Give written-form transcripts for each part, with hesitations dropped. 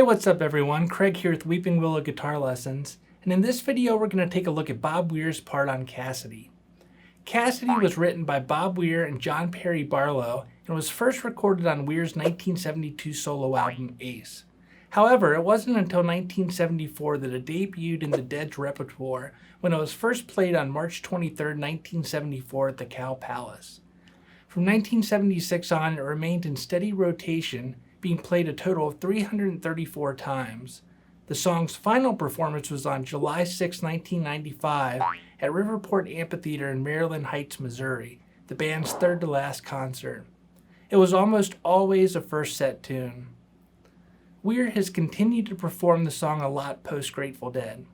what's up everyone? Craig here with Weeping Willow Guitar Lessons, and in this video we're going to take a look at Bob Weir's part on Cassidy. Cassidy was written by Bob Weir and John Perry Barlow and was first recorded on Weir's 1972 solo album Ace. However, it wasn't until 1974 that it debuted in the Dead's repertoire when it was first played on March 23, 1974 at the Cow Palace. From 1976 on, it remained in steady rotation, being played a total of 334 times. The song's final performance was on July 6, 1995 at Riverport Amphitheater in Maryland Heights, Missouri, the band's third-to-last concert. It was almost always a first-set tune. Weir has continued to perform the song a lot post-Grateful Dead.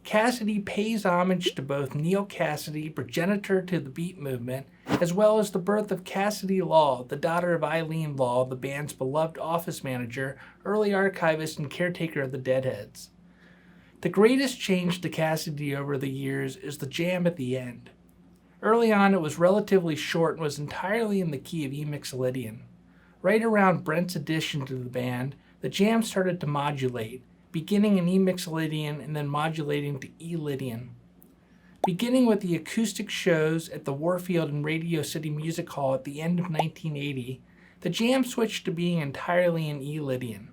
Cassidy pays homage to both Neal Cassady, progenitor to the beat movement, as well as the birth of Cassady Law, the daughter of Eileen Law, the band's beloved office manager, early archivist, and caretaker of the Deadheads. The greatest change to Cassidy over the years is the jam at the end. Early on, it was relatively short and was entirely in the key of E Mixolydian. Right around Brent's addition to the band, the jam started to modulate, beginning in E Mixolydian and then modulating to E Lydian. Beginning with the acoustic shows at the Warfield and Radio City Music Hall at the end of 1980, the jam switched to being entirely in E Lydian.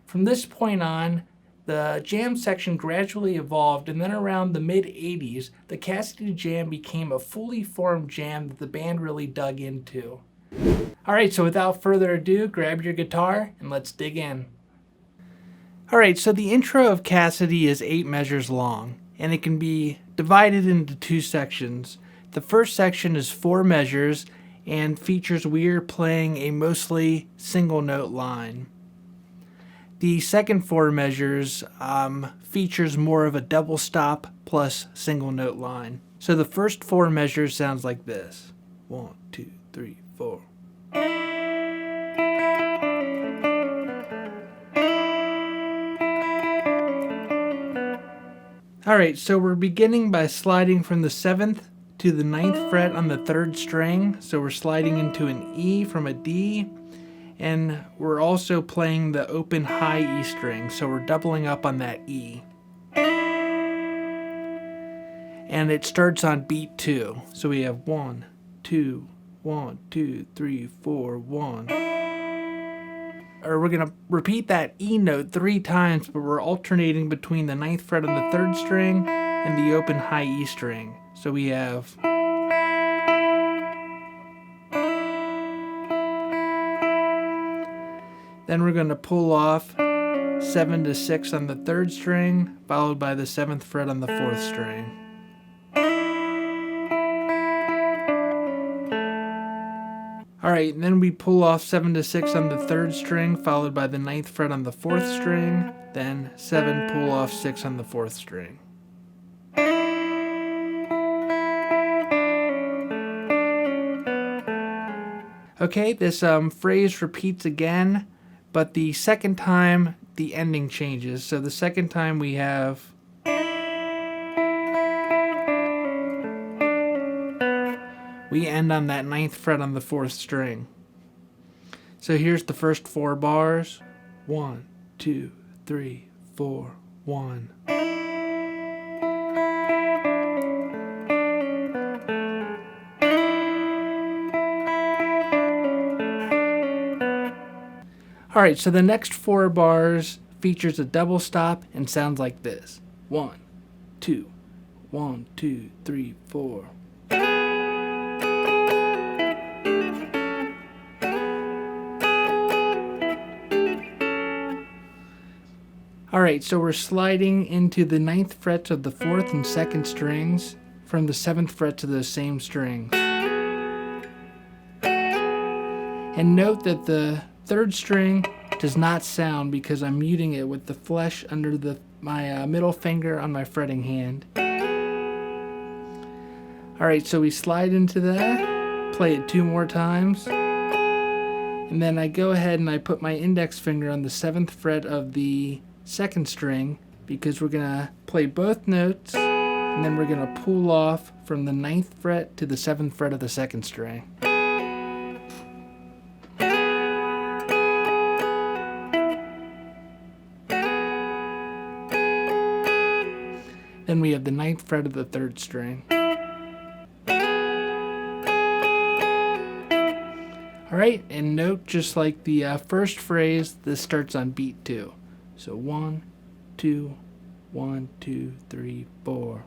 From this point on, the jam section gradually evolved, and then around the mid-80s, the Cassidy jam became a fully formed jam that the band really dug into. Alright, so without further ado, grab your guitar and let's dig in. Alright, so the intro of Cassidy is 8 measures long, and it can be divided into 2 sections. The first section is 4 measures and features Weir playing a mostly single note line. The second 4 measures features more of a double stop plus single note line. So the first 4 measures sounds like this. 1, 2, 3, 4. Alright, so we're beginning by sliding from the 7th to the 9th fret on the 3rd string. So we're sliding into an E from a D, and we're also playing the open high E string, so we're doubling up on that E. And it starts on beat 2. So we have 1, 2, 1, 2, 3, 4, 1. Or we're going to repeat that E note 3 times, but we're alternating between the 9th fret on the 3rd string and the open high E string. So we have... Then we're going to pull off 7 to 6 on the 3rd string, followed by the 7th fret on the 4th string. Alright, and then we pull off 7 to 6 on the 3rd string, followed by the 9th fret on the 4th string, then 7 pull off 6 on the 4th string. Okay, this phrase repeats again, but the second time the ending changes. So the second time we have... we end on that 9th fret on the 4th string. So here's the first 4 bars. 1, 2, 3, 4, 1. Alright, so the next 4 bars features a double stop and sounds like this. 1, 2, 1, 2, 3, 4. Alright, so we're sliding into the 9th frets of the 4th and 2nd strings from the 7th fret to those same strings. And note that the 3rd string does not sound because I'm muting it with the flesh under my middle finger on my fretting hand. Alright, so we slide into that, play it 2 more times, and then I go ahead and I put my index finger on the 7th fret of the 2nd string because we're going to play both notes, and then we're going to pull off from the 9th fret to the 7th fret of the 2nd string. Then we have the 9th fret of the 3rd string. Alright, and note just like the first phrase, this starts on beat 2. So 1, 2, 1, 2, 3, 4.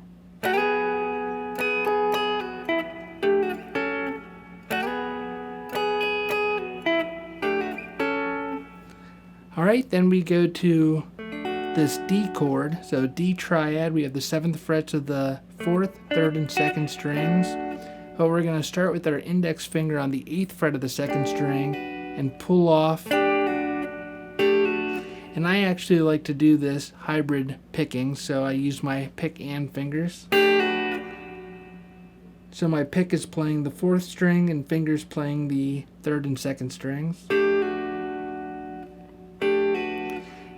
Alright, then we go to this D chord. So D triad, we have the 7th frets of the 4th, 3rd, and 2nd strings. But we're going to start with our index finger on the 8th fret of the 2nd string and pull off. And I actually like to do this hybrid picking, so I use my pick and fingers. So my pick is playing the 4th string and fingers playing the 3rd and 2nd strings.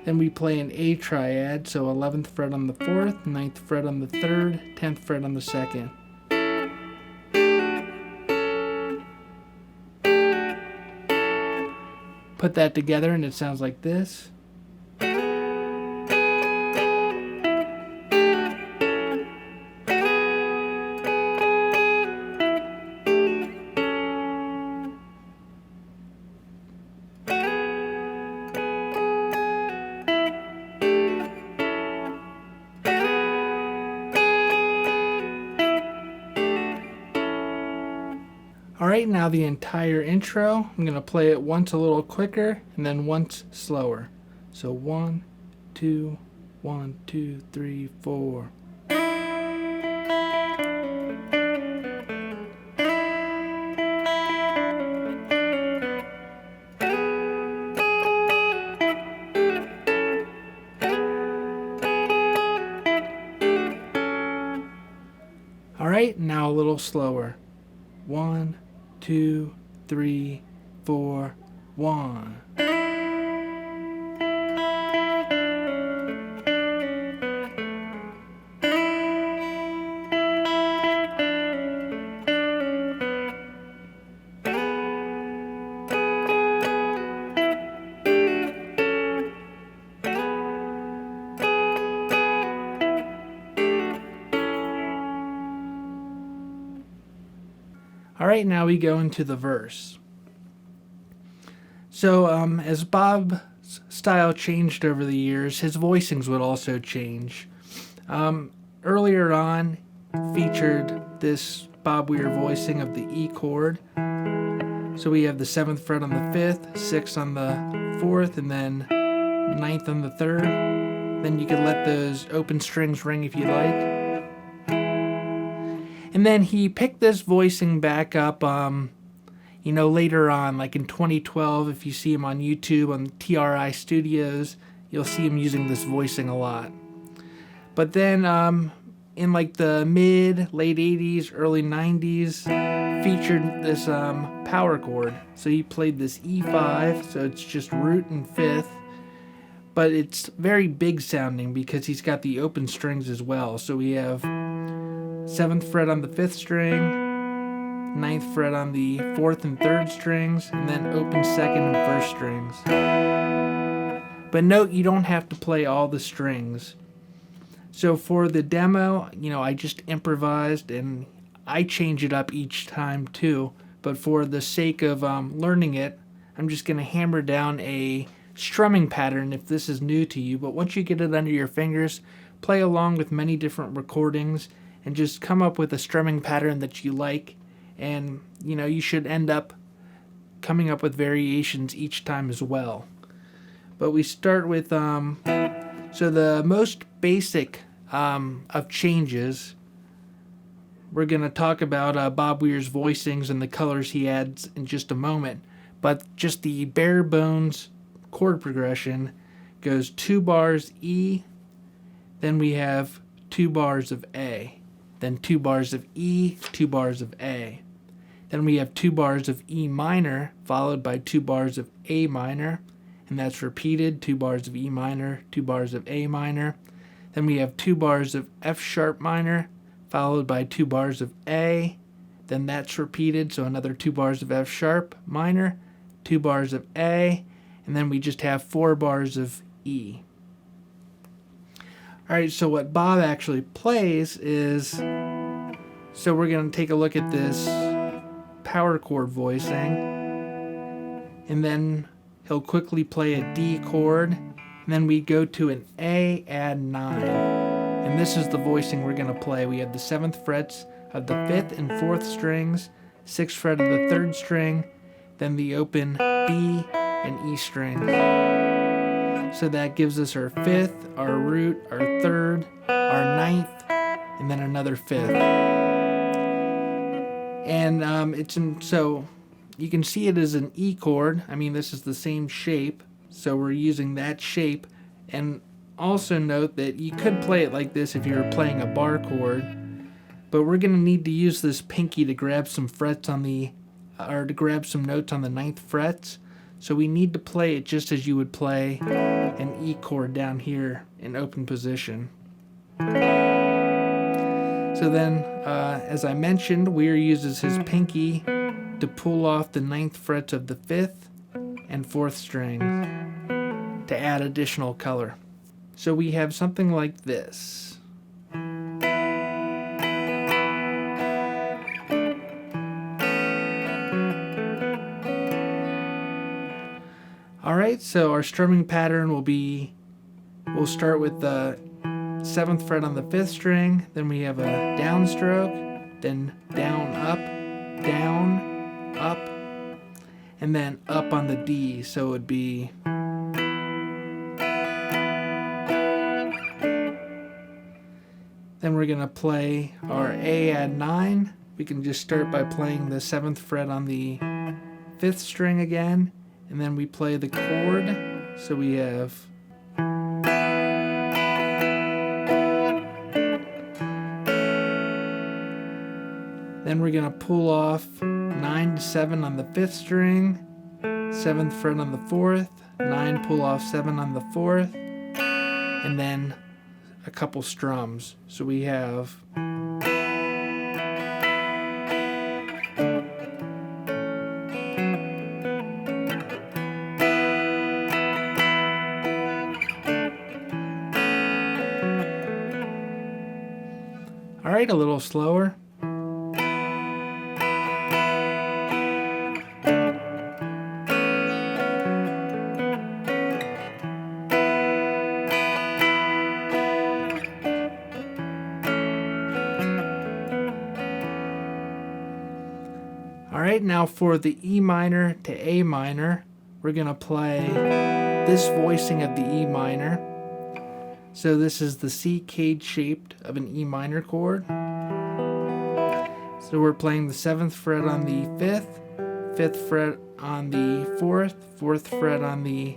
Then we play an A triad, so 11th fret on the 4th, 9th fret on the 3rd, 10th fret on the 2nd. Put that together and it sounds like this. Alright, now the entire intro. I'm going to play it once a little quicker and then once slower. So 1, 2, 1, 2, 3, 4. Alright, now a little slower. 1, 2, 3, 4, 1. Alright, now we go into the verse. So, as Bob's style changed over the years, his voicings would also change. Earlier on, featured this Bob Weir voicing of the E chord. So we have the 7th fret on the 5th, 6th on the 4th, and then 9th on the 3rd. Then you could let those open strings ring if you like. And then he picked this voicing back up, later on, like in 2012. If you see him on YouTube, on TRI Studios, you'll see him using this voicing a lot. But then, in like the late 80s, early 90s, featured this power chord. So he played this E5, so it's just root and 5th. But it's very big sounding because he's got the open strings as well. So we have 7th fret on the 5th string, 9th fret on the 4th and 3rd strings, and then open 2nd and 1st strings. But note, you don't have to play all the strings. So for the demo, I just improvised, and I change it up each time too. But for the sake of learning it, I'm just going to hammer down a strumming pattern if this is new to you. But once you get it under your fingers, play along with many different recordings and just come up with a strumming pattern that you like, and you should end up coming up with variations each time as well. But we start with so the most basic of changes. We're going to talk about Bob Weir's voicings and the colors he adds in just a moment, but just the bare bones chord progression goes 2 bars E, then we have 2 bars of A, then 2 bars of E, 2 bars of A. Then we have 2 bars of E minor, followed by 2 bars of A minor, and that's repeated, 2 bars of E minor, 2 bars of A minor. Then we have 2 bars of F sharp minor, followed by 2 bars of A, then that's repeated, so another 2 bars of F sharp minor, 2 bars of A, and then we just have 4 bars of E. Alright, so what Bob actually plays is, so we're going to take a look at this power chord voicing, and then he'll quickly play a D chord, and then we go to an A, add 9. And this is the voicing we're going to play. We have the 7th frets of the 5th and 4th strings, 6th fret of the 3rd string, then the open B and E strings. So that gives us our 5th, our root, our 3rd, our 9th, and then another 5th. And so you can see it as an E chord. I mean, this is the same shape, so we're using that shape. And also note that you could play it like this if you were playing a bar chord, but we're going to need to use this pinky to grab some frets on the, or to grab some notes on the 9th frets. So we need to play it just as you would play an E chord down here in open position. So then, as I mentioned, Weir uses his pinky to pull off the 9th frets of the 5th and 4th strings to add additional color. So we have something like this. Alright, so our strumming pattern will be, we'll start with the 7th fret on the 5th string, then we have a downstroke, then down, up, and then up on the D, so it would be then we're going to play our A add 9. We can just start by playing the 7th fret on the 5th string again, and then we play the chord, so we have then we're going to pull off 9 to 7 on the 5th string, 7th fret on the 4th, 9 pull off 7 on the 4th, and then a couple strums. So we have alright, a little slower. Alright, now for the E minor to A minor, we're going to play this voicing of the E minor. So this is the C cage shaped of an E minor chord. So we're playing the 7th fret on the 5th, 5th fret on the 4th, 4th fret on the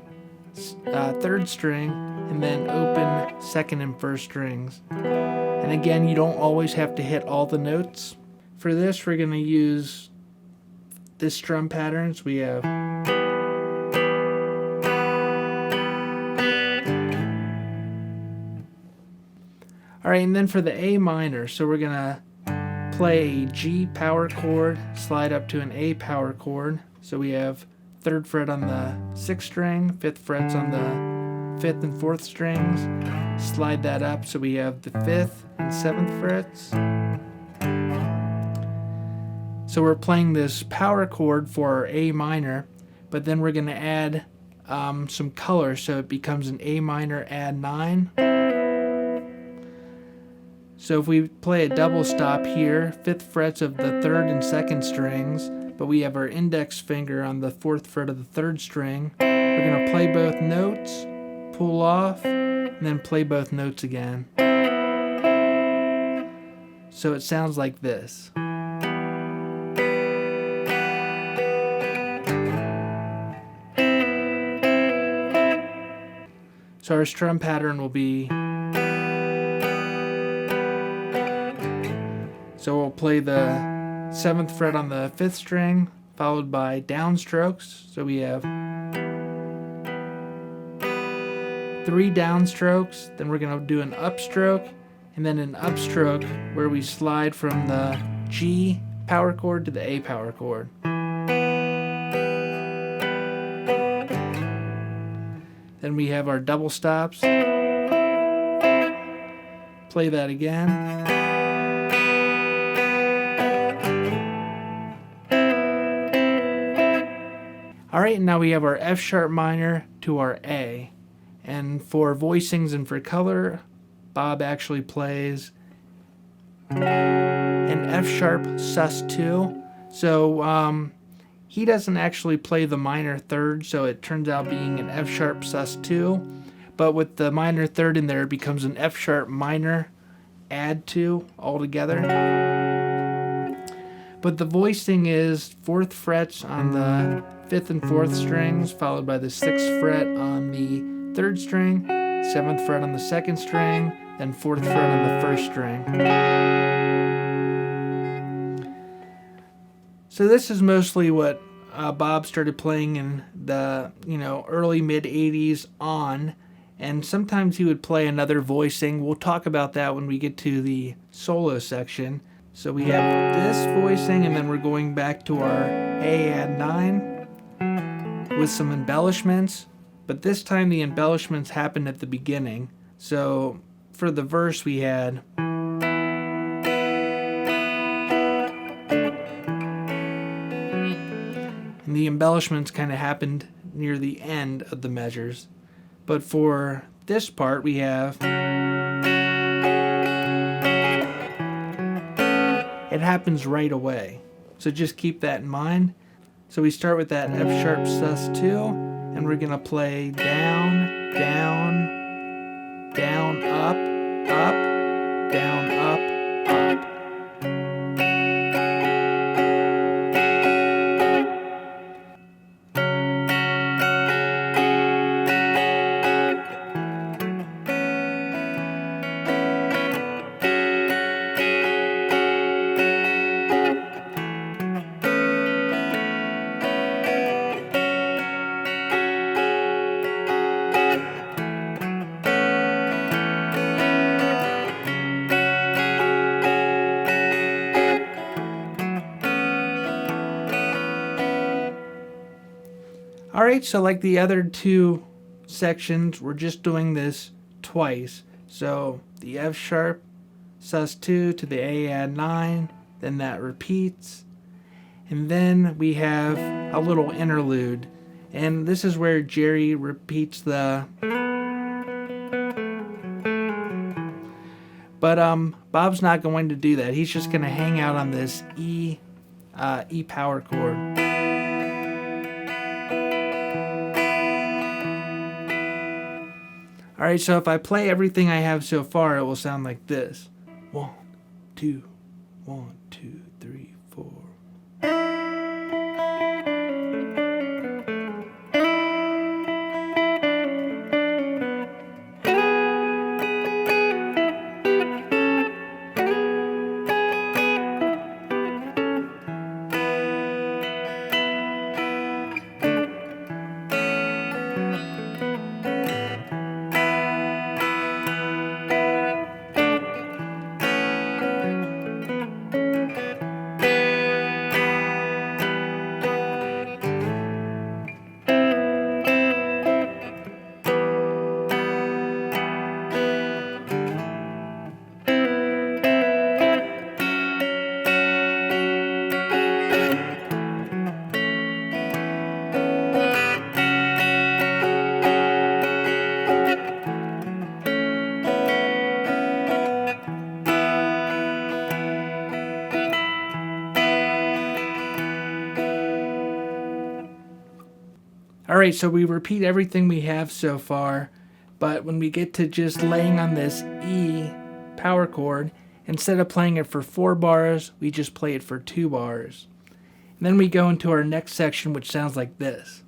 3rd string, and then open 2nd and 1st strings. And again, you don't always have to hit all the notes. For this, we're going to use this strum patterns. We have alright, and then for the A minor, so we're gonna play a G power chord, slide up to an A power chord. So we have 3rd fret on the 6th string, 5th frets on the 5th and 4th strings, slide that up so we have the 5th and 7th frets. So we're playing this power chord for our A minor, but then we're going to add some color, so it becomes an A minor add 9. So if we play a double stop here, 5th frets of the 3rd and 2nd strings, but we have our index finger on the 4th fret of the 3rd string, we're going to play both notes, pull off, and then play both notes again. So it sounds like this. So our strum pattern will be, so we'll play the 7th fret on the 5th string, followed by downstrokes. So we have 3 downstrokes, then we're going to do an upstroke, and then an upstroke where we slide from the G power chord to the A power chord. Then we have our double stops. play that again. Alright, now we have our F sharp minor to our A. And for voicings and for color, Bob actually plays an F sharp sus2. So he doesn't actually play the minor third, so it turns out being an F sharp sus2. But with the minor third in there, it becomes an F sharp minor add 2 altogether. But the voicing is 4th frets on the 5th and 4th strings, followed by the 6th fret on the 3rd string, 7th fret on the 2nd string, then 4th fret on the 1st string. So this is mostly what Bob started playing in the early mid 80s on, and sometimes he would play another voicing. We'll talk about that when we get to the solo section. So we have this voicing, and then we're going back to our A add 9 with some embellishments, but this time the embellishments happened at the beginning. So for the verse we had and the embellishments kind of happened near the end of the measures. But for this part we have it happens right away. So just keep that in mind. So we start with that F sharp sus2, and we're going to play down, down, down, up, up, down, up, up. Alright, so like the other two sections, we're just doing this twice. So the F sharp sus2 to the A add 9, then that repeats. And then we have a little interlude. And this is where Jerry repeats the... But Bob's not going to do that. He's just going to hang out on this E power chord. Alright, so if I play everything I have so far, it will sound like this. 1, 2, 1, 2, 3, 4. Alright, so we repeat everything we have so far, but when we get to just laying on this E power chord, instead of playing it for 4 bars, we just play it for 2 bars. And then we go into our next section, which sounds like this.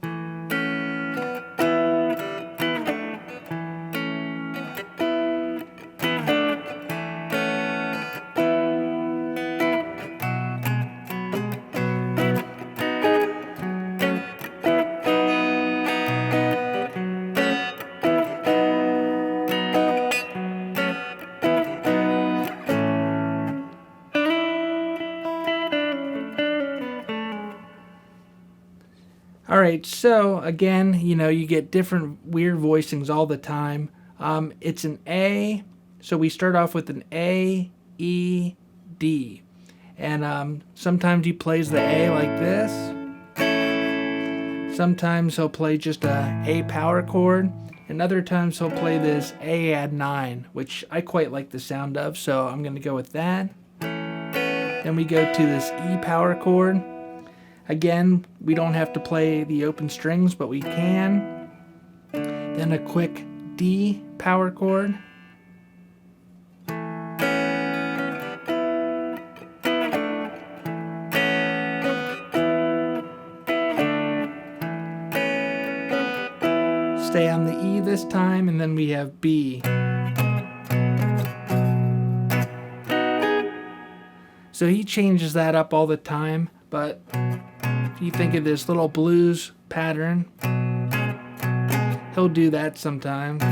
Alright, so again, you get different weird voicings all the time. It's an A, So we start off with an A, E, D. And sometimes he plays the A like this. Sometimes he'll play just a A power chord. And other times he'll play this A add 9, which I quite like the sound of, so I'm going to go with that. Then we go to this E power chord. Again, we don't have to play the open strings, but we can. Then a quick D power chord. Stay on the E this time, and then we have B. So he changes that up all the time, but if you think of this little blues pattern, he'll do that sometimes.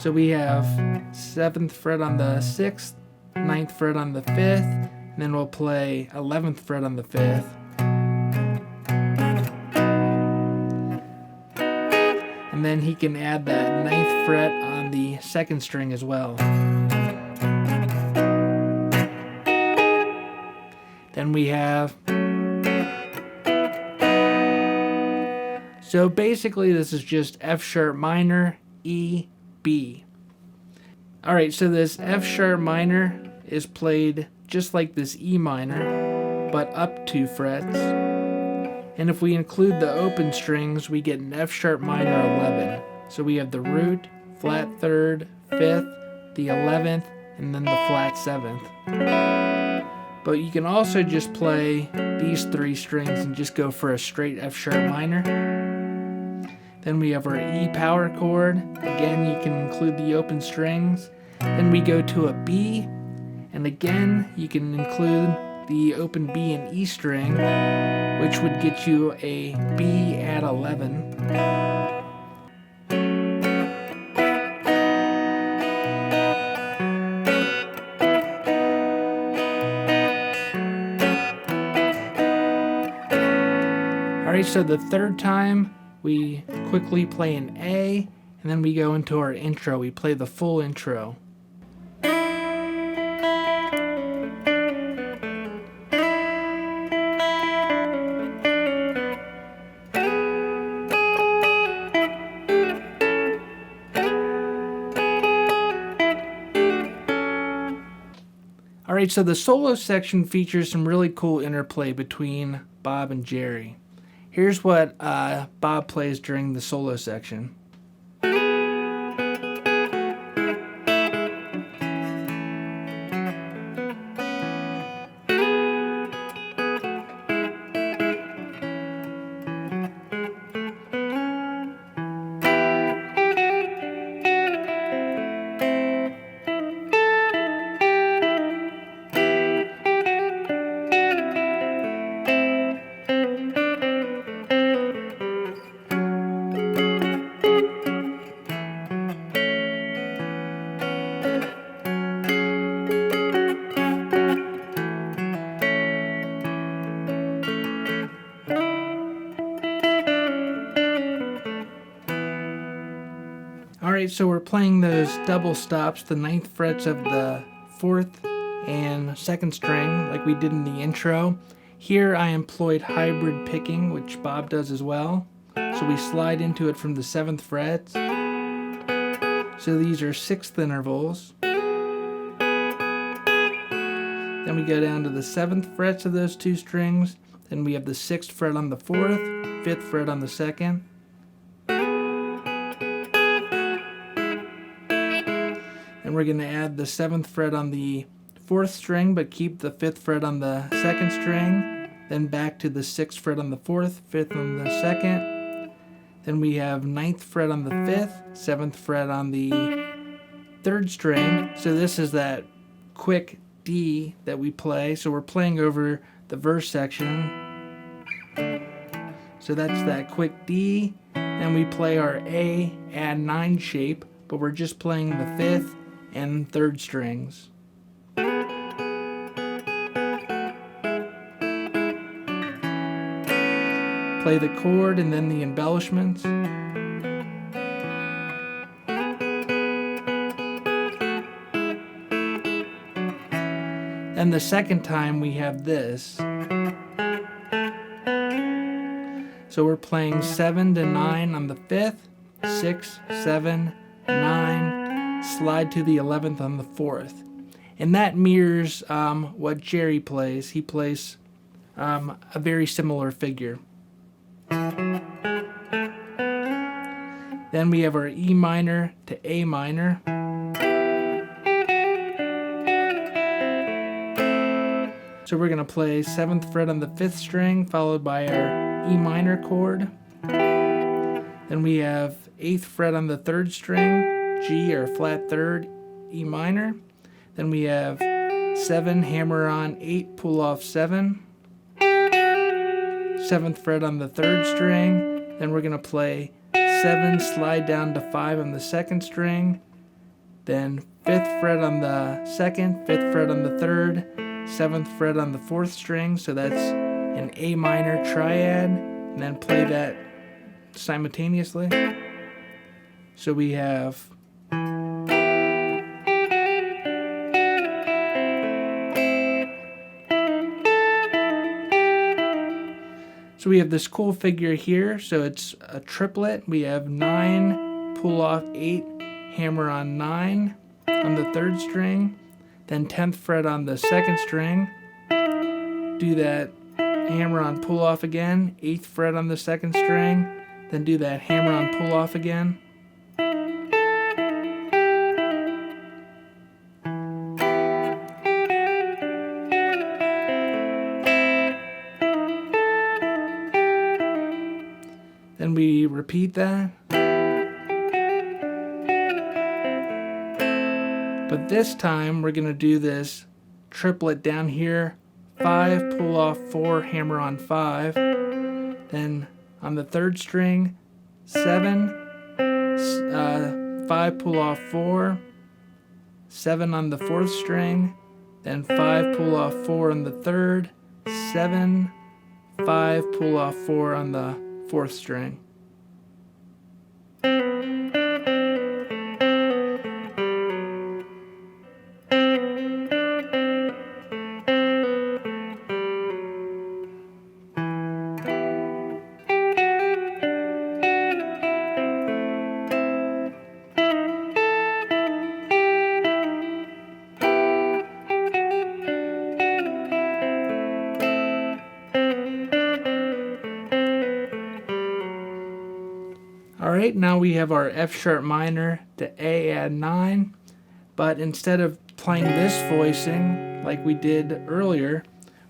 So we have 7th fret on the 6th, 9th fret on the 5th, and then we'll play 11th fret on the 5th. And then he can add that 9th fret on the 2nd string as well. Then we have... So basically this is just F sharp minor, E, B. Alright, so this F sharp minor is played just like this E minor, but up 2 frets. And if we include the open strings, we get an F sharp minor 11. So we have the root, flat 3rd, 5th, the 11th, and then the flat 7th. But you can also just play these 3 strings and just go for a straight F sharp minor. Then we have our E power chord. Again, you can include the open strings. Then we go to a B, and again, you can include the open B and E string, which would get you a B at 11. Alright, so the 3rd time we quickly play an A, and then we go into our intro. We play the full intro. Alright, so the solo section features some really cool interplay between Bob and Jerry. Here's what Bob plays during the solo section. Alright, so we're playing those double stops, the 9th frets of the 4th and 2nd string, like we did in the intro. Here I employed hybrid picking, which Bob does as well. So we slide into it from the 7th frets. So these are 6th intervals. Then we go down to the 7th frets of those 2 strings. Then we have the 6th fret on the 4th, 5th fret on the 2nd. And we're going to add the 7th fret on the 4th string, but keep the 5th fret on the 2nd string. Then back to the 6th fret on the 4th, 5th on the 2nd. Then we have 9th fret on the 5th, 7th fret on the 3rd string. So this is that quick D that we play. So we're playing over the verse section. So that's that quick D. Then we play our A add 9 shape, but we're just playing the 5th and 3rd strings. Play the chord and then the embellishments. Then the second time we have this. So we're playing 7 to 9 on the 5th, 6, 7, 9, slide to the 11th on the 4th. And that mirrors what Jerry plays. He plays a very similar figure. Then we have our E minor to A minor. So we're going to play 7th fret on the 5th string, followed by our E minor chord. Then we have 8th fret on the 3rd string, G or flat 3rd, E minor. Then we have 7, hammer on 8, pull off 7. 7th fret on the 3rd string. Then we're going to play 7, slide down to 5 on the 2nd string. Then 5th fret on the 2nd, 5th fret on the 3rd, 7th fret on the 4th string. So that's an A minor triad. And then play that simultaneously. So we have this cool figure here. So it's a triplet. We have 9, pull off 8, hammer on 9 on the 3rd string, then 10th fret on the 2nd string. Do that hammer on pull off again, 8th fret on the 2nd string, then do that hammer on pull off again. Then we repeat that. But this time we're going to do this triplet down here. 5, pull off 4, hammer on 5. Then on the 3rd string, 7, 5, pull off 4, 7 on the 4th string, then 5, pull off 4 on the 3rd, 7, 5, pull off 4 on the 4th string. Alright, now we have our F sharp minor to A add 9, but instead of playing this voicing like we did earlier,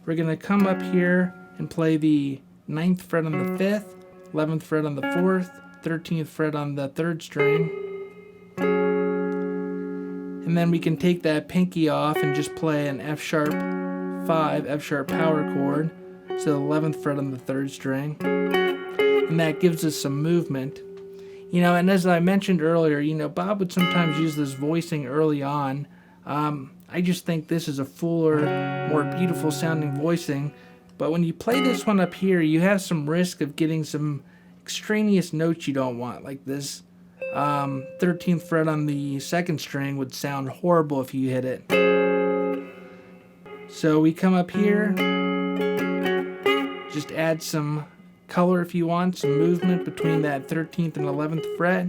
we're going to come up here and play the 9th fret on the 5th, 11th fret on the 4th, 13th fret on the 3rd string. And then we can take that pinky off and just play an F sharp 5, F sharp power chord, so the 11th fret on the 3rd string. And that gives us some movement. You know, and as I mentioned earlier, you know, Bob would sometimes use this voicing early on. I just think this is a fuller, more beautiful sounding voicing. But when you play this one up here, you have some risk of getting some extraneous notes you don't want. Like this 13th fret on the 2nd string would sound horrible if you hit it. So we come up here, just add some color if you want, some movement between that 13th and 11th fret.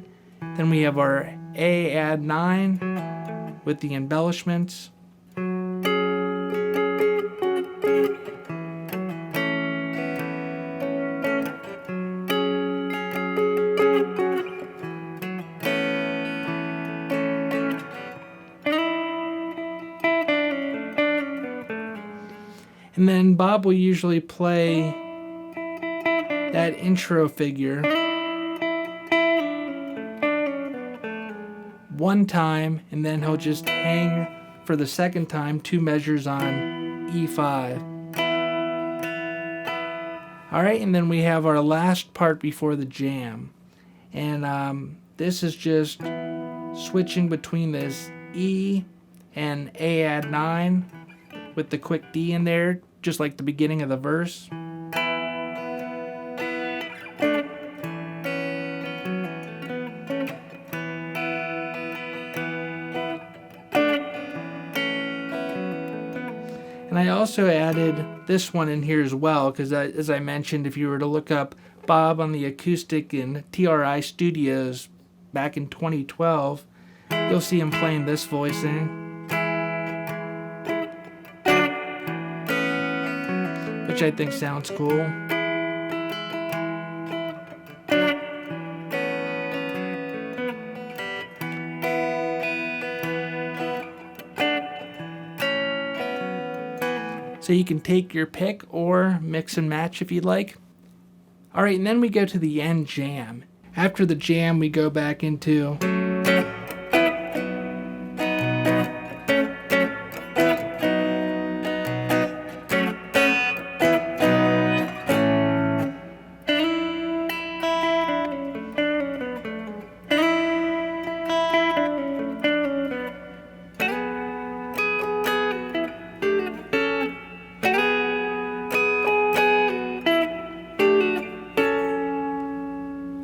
Then we have our A add 9 with the embellishments. And then Bob will usually play that intro figure one time, and then he'll just hang for the second time 2 measures on E5. Alright, and then we have our last part before the jam. And this is just switching between this E and A add 9 with the quick D in there, just like the beginning of the verse. I also added this one in here as well, because as I mentioned, if you were to look up Bob on the acoustic in TRI Studios back in 2012, you'll see him playing this voicing, which I think sounds cool. So you can take your pick or mix and match if you'd like. Alright, and then we go to the end jam. After the jam, we go back into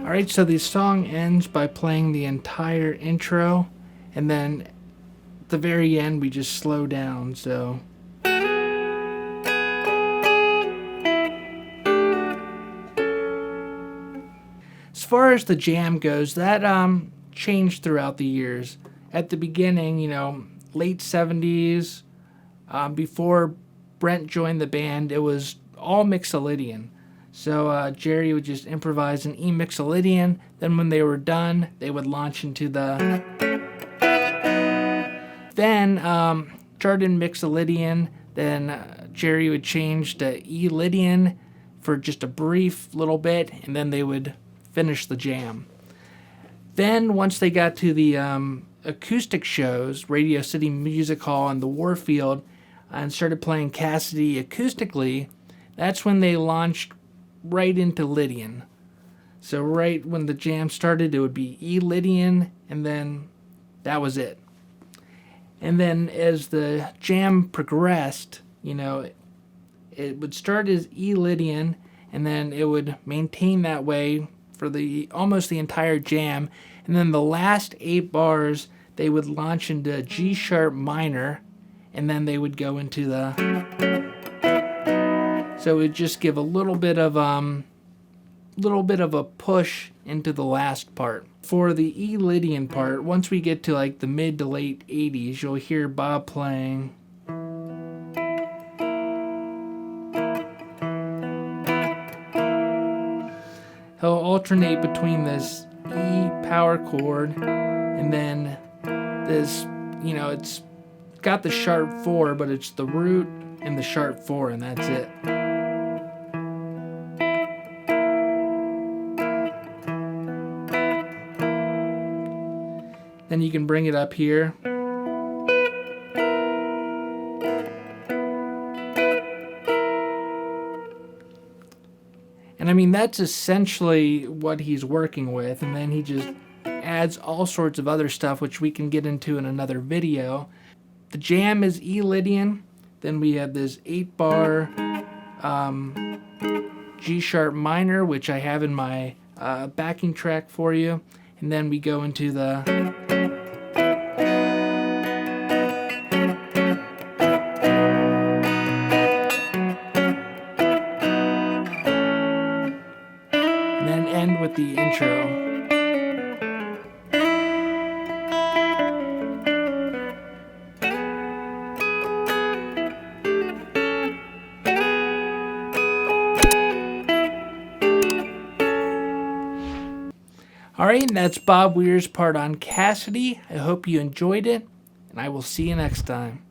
Alright, so the song ends by playing the entire intro, and then at the very end we just slow down, so. As far as the jam goes, that changed throughout the years. At the beginning, you know, late 70s, before Brent joined the band, it was all Mixolydian. So Jerry would just improvise an E Mixolydian, then when they were done, they would launch into the... Then started Mixolydian, then Jerry would change to E Lydian for just a brief little bit, and then they would finish the jam. Then once they got to the acoustic shows, Radio City Music Hall and the Warfield, and started playing Cassidy acoustically, that's when they launched right into Lydian. So right when the jam started, it would be E Lydian, and then that was it. And then as the jam progressed, you know, it would start as E Lydian, and then it would maintain that way for the almost the entire jam, and then the last 8 bars they would launch into G sharp minor, and then they would go into the... So it would just give a little bit of a push into the last part. For the E Lydian part, once we get to like the mid to late 80s, you'll hear Bob playing. He'll alternate between this E power chord and then this, you know, it's got the sharp 4, but it's the root and the sharp 4, and that's it. Then you can bring it up here. And I mean, that's essentially what he's working with, and then he just adds all sorts of other stuff, which we can get into in another video. The jam is E Lydian, then we have this 8-bar G sharp minor, which I have in my backing track for you, and then we go into the... end with the intro. Alright, and that's Bob Weir's part on Cassidy. I hope you enjoyed it, and I will see you next time.